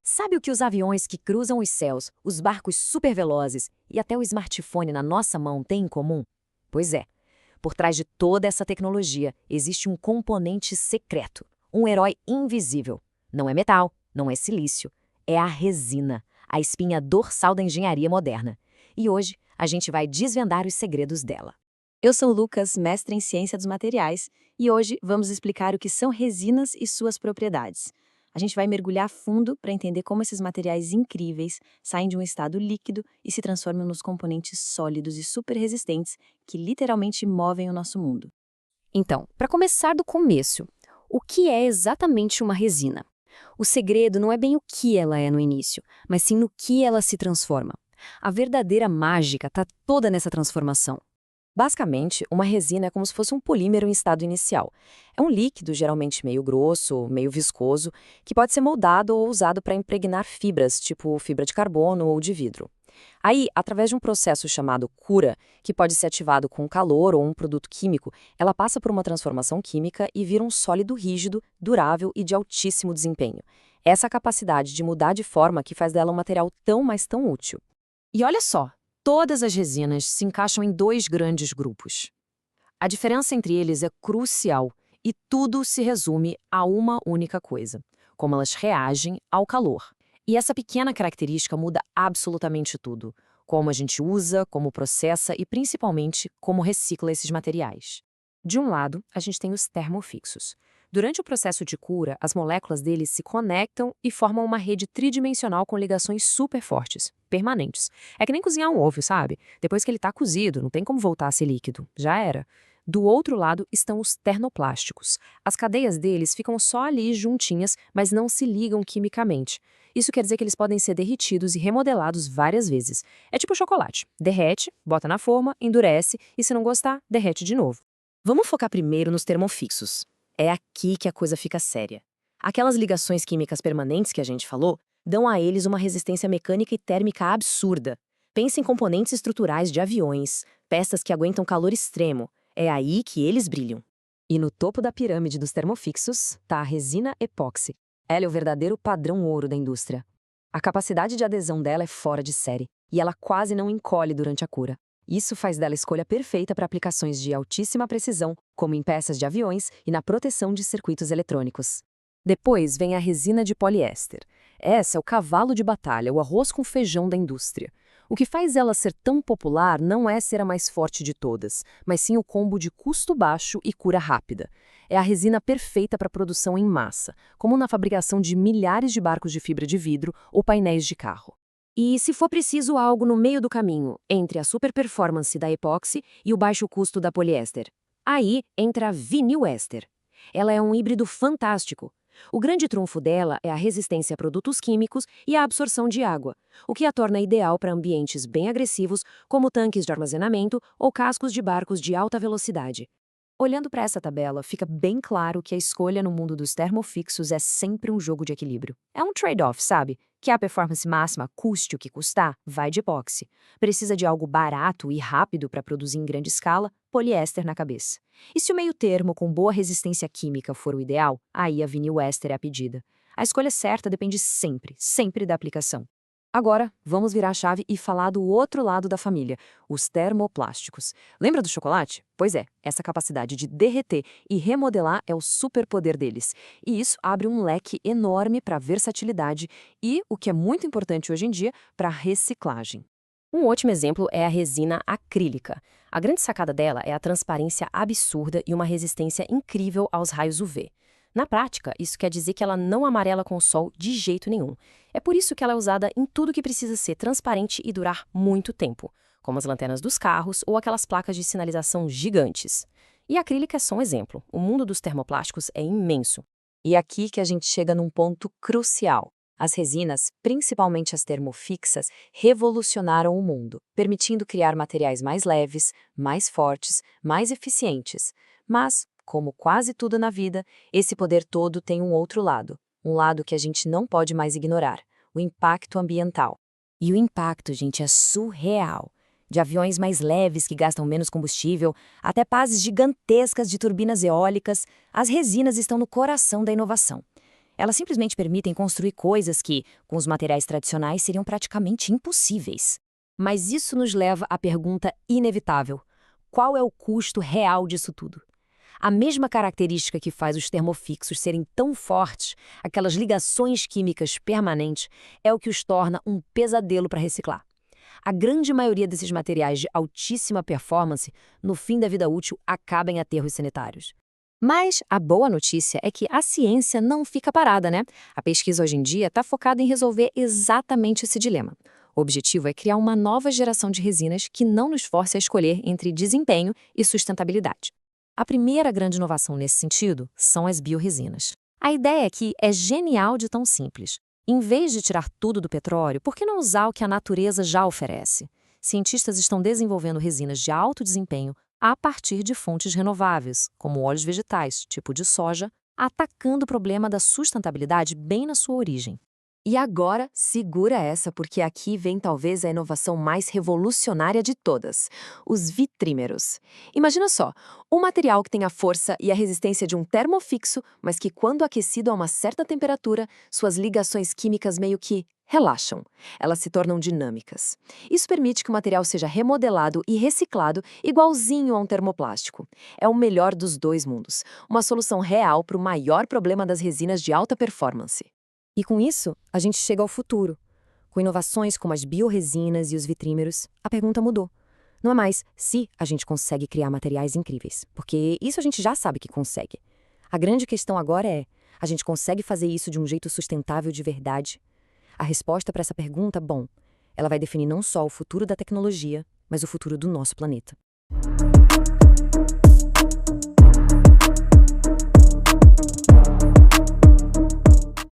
Sabe o que os aviões que cruzam os céus, os barcos supervelozes e até o smartphone na nossa mão têm em comum? Pois é, por trás de toda essa tecnologia existe um componente secreto, um herói invisível. Não é metal, não é silício, é a resina, a espinha dorsal da engenharia moderna. E hoje a gente vai desvendar os segredos dela. Eu sou o Lucas, mestre em ciência dos materiais, e hoje vamos explicar o que são resinas e suas propriedades. A gente vai mergulhar fundo para entender como esses materiais incríveis saem de um estado líquido e se transformam nos componentes sólidos e super resistentes que literalmente movem o nosso mundo. Então, para começar do começo, o que é exatamente uma resina? O segredo não é bem o que ela é no início, mas sim no que ela se transforma. A verdadeira mágica está toda nessa transformação. Basicamente, uma resina é como se fosse um polímero em estado inicial. É um líquido geralmente meio grosso, meio viscoso, que pode ser moldado ou usado para impregnar fibras, tipo fibra de carbono ou de vidro. Aí, através de um processo chamado cura, que pode ser ativado com calor ou um produto químico, ela passa por uma transformação química e vira um sólido rígido, durável e de altíssimo desempenho. Essa capacidade de mudar de forma que faz dela um material tão, mas tão útil. E olha só, todas as resinas se encaixam em dois grandes grupos. A diferença entre eles é crucial e tudo se resume a uma única coisa: como elas reagem ao calor. E essa pequena característica muda absolutamente tudo: como a gente usa, como processa e, principalmente, como recicla esses materiais. De um lado, a gente tem os termofixos. Durante o processo de cura, as moléculas deles se conectam e formam uma rede tridimensional com ligações super fortes, permanentes. É que nem cozinhar um ovo, sabe? Depois que ele está cozido, não tem como voltar a ser líquido. Já era. Do outro lado estão os termoplásticos. As cadeias deles ficam só ali juntinhas, mas não se ligam quimicamente. Isso quer dizer que eles podem ser derretidos e remodelados várias vezes. É tipo chocolate. Derrete, bota na forma, endurece e, se não gostar, derrete de novo. Vamos focar primeiro nos termofixos. É aqui que a coisa fica séria. Aquelas ligações químicas permanentes que a gente falou dão a eles uma resistência mecânica e térmica absurda. Pense em componentes estruturais de aviões, peças que aguentam calor extremo. É aí que eles brilham. E no topo da pirâmide dos termofixos está a resina epóxi. Ela é o verdadeiro padrão ouro da indústria. A capacidade de adesão dela é fora de série, e ela quase não encolhe durante a cura. Isso faz dela a escolha perfeita para aplicações de altíssima precisão, como em peças de aviões e na proteção de circuitos eletrônicos. Depois vem a resina de poliéster. Essa é o cavalo de batalha, o arroz com feijão da indústria. O que faz ela ser tão popular não é ser a mais forte de todas, mas sim o combo de custo baixo e cura rápida. É a resina perfeita para produção em massa, como na fabricação de milhares de barcos de fibra de vidro ou painéis de carro. E se for preciso algo no meio do caminho, entre a super performance da epóxi e o baixo custo da poliéster, aí entra a vinil éster. Ela é um híbrido fantástico. O grande trunfo dela é a resistência a produtos químicos e a absorção de água, o que a torna ideal para ambientes bem agressivos, como tanques de armazenamento ou cascos de barcos de alta velocidade. Olhando para essa tabela, fica bem claro que a escolha no mundo dos termofixos é sempre um jogo de equilíbrio. É um trade-off, sabe? Que a performance máxima, custe o que custar, vai de epóxi. Precisa de algo barato e rápido para produzir em grande escala, poliéster na cabeça. E se o meio termo com boa resistência química for o ideal, aí a vinil éster é a pedida. A escolha certa depende sempre, sempre da aplicação. Agora, vamos virar a chave e falar do outro lado da família, os termoplásticos. Lembra do chocolate? Pois é, essa capacidade de derreter e remodelar é o superpoder deles. E isso abre um leque enorme para versatilidade e, o que é muito importante hoje em dia, para reciclagem. Um ótimo exemplo é a resina acrílica. A grande sacada dela é a transparência absurda e uma resistência incrível aos raios UV. Na prática, isso quer dizer que ela não amarela com o sol de jeito nenhum. É por isso que ela é usada em tudo que precisa ser transparente e durar muito tempo, como as lanternas dos carros ou aquelas placas de sinalização gigantes. E a acrílica é só um exemplo. O mundo dos termoplásticos é imenso. E é aqui que a gente chega num ponto crucial. As resinas, principalmente as termofixas, revolucionaram o mundo, permitindo criar materiais mais leves, mais fortes, mais eficientes. Mas, como quase tudo na vida, esse poder todo tem um outro lado. Um lado que a gente não pode mais ignorar: o impacto ambiental. E o impacto, gente, é surreal. De aviões mais leves que gastam menos combustível, até pás gigantescas de turbinas eólicas, as resinas estão no coração da inovação. Elas simplesmente permitem construir coisas que, com os materiais tradicionais, seriam praticamente impossíveis. Mas isso nos leva à pergunta inevitável: qual é o custo real disso tudo? A mesma característica que faz os termofixos serem tão fortes, aquelas ligações químicas permanentes, é o que os torna um pesadelo para reciclar. A grande maioria desses materiais de altíssima performance, no fim da vida útil, acaba em aterros sanitários. Mas a boa notícia é que a ciência não fica parada, né? A pesquisa hoje em dia está focada em resolver exatamente esse dilema. O objetivo é criar uma nova geração de resinas que não nos force a escolher entre desempenho e sustentabilidade. A primeira grande inovação nesse sentido são as biorresinas. A ideia aqui é genial de tão simples. Em vez de tirar tudo do petróleo, por que não usar o que a natureza já oferece? Cientistas estão desenvolvendo resinas de alto desempenho a partir de fontes renováveis, como óleos vegetais, tipo de soja, atacando o problema da sustentabilidade bem na sua origem. E agora, segura essa, porque aqui vem talvez a inovação mais revolucionária de todas: os vitrímeros. Imagina só, um material que tem a força e a resistência de um termofixo, mas que, quando aquecido a uma certa temperatura, suas ligações químicas meio que relaxam. Elas se tornam dinâmicas. Isso permite que o material seja remodelado e reciclado igualzinho a um termoplástico. É o melhor dos dois mundos, uma solução real para o maior problema das resinas de alta performance. E com isso, a gente chega ao futuro. Com inovações como as biorresinas e os vitrímeros, a pergunta mudou. Não é mais se a gente consegue criar materiais incríveis, porque isso a gente já sabe que consegue. A grande questão agora é: a gente consegue fazer isso de um jeito sustentável de verdade? A resposta para essa pergunta, bom, ela vai definir não só o futuro da tecnologia, mas o futuro do nosso planeta.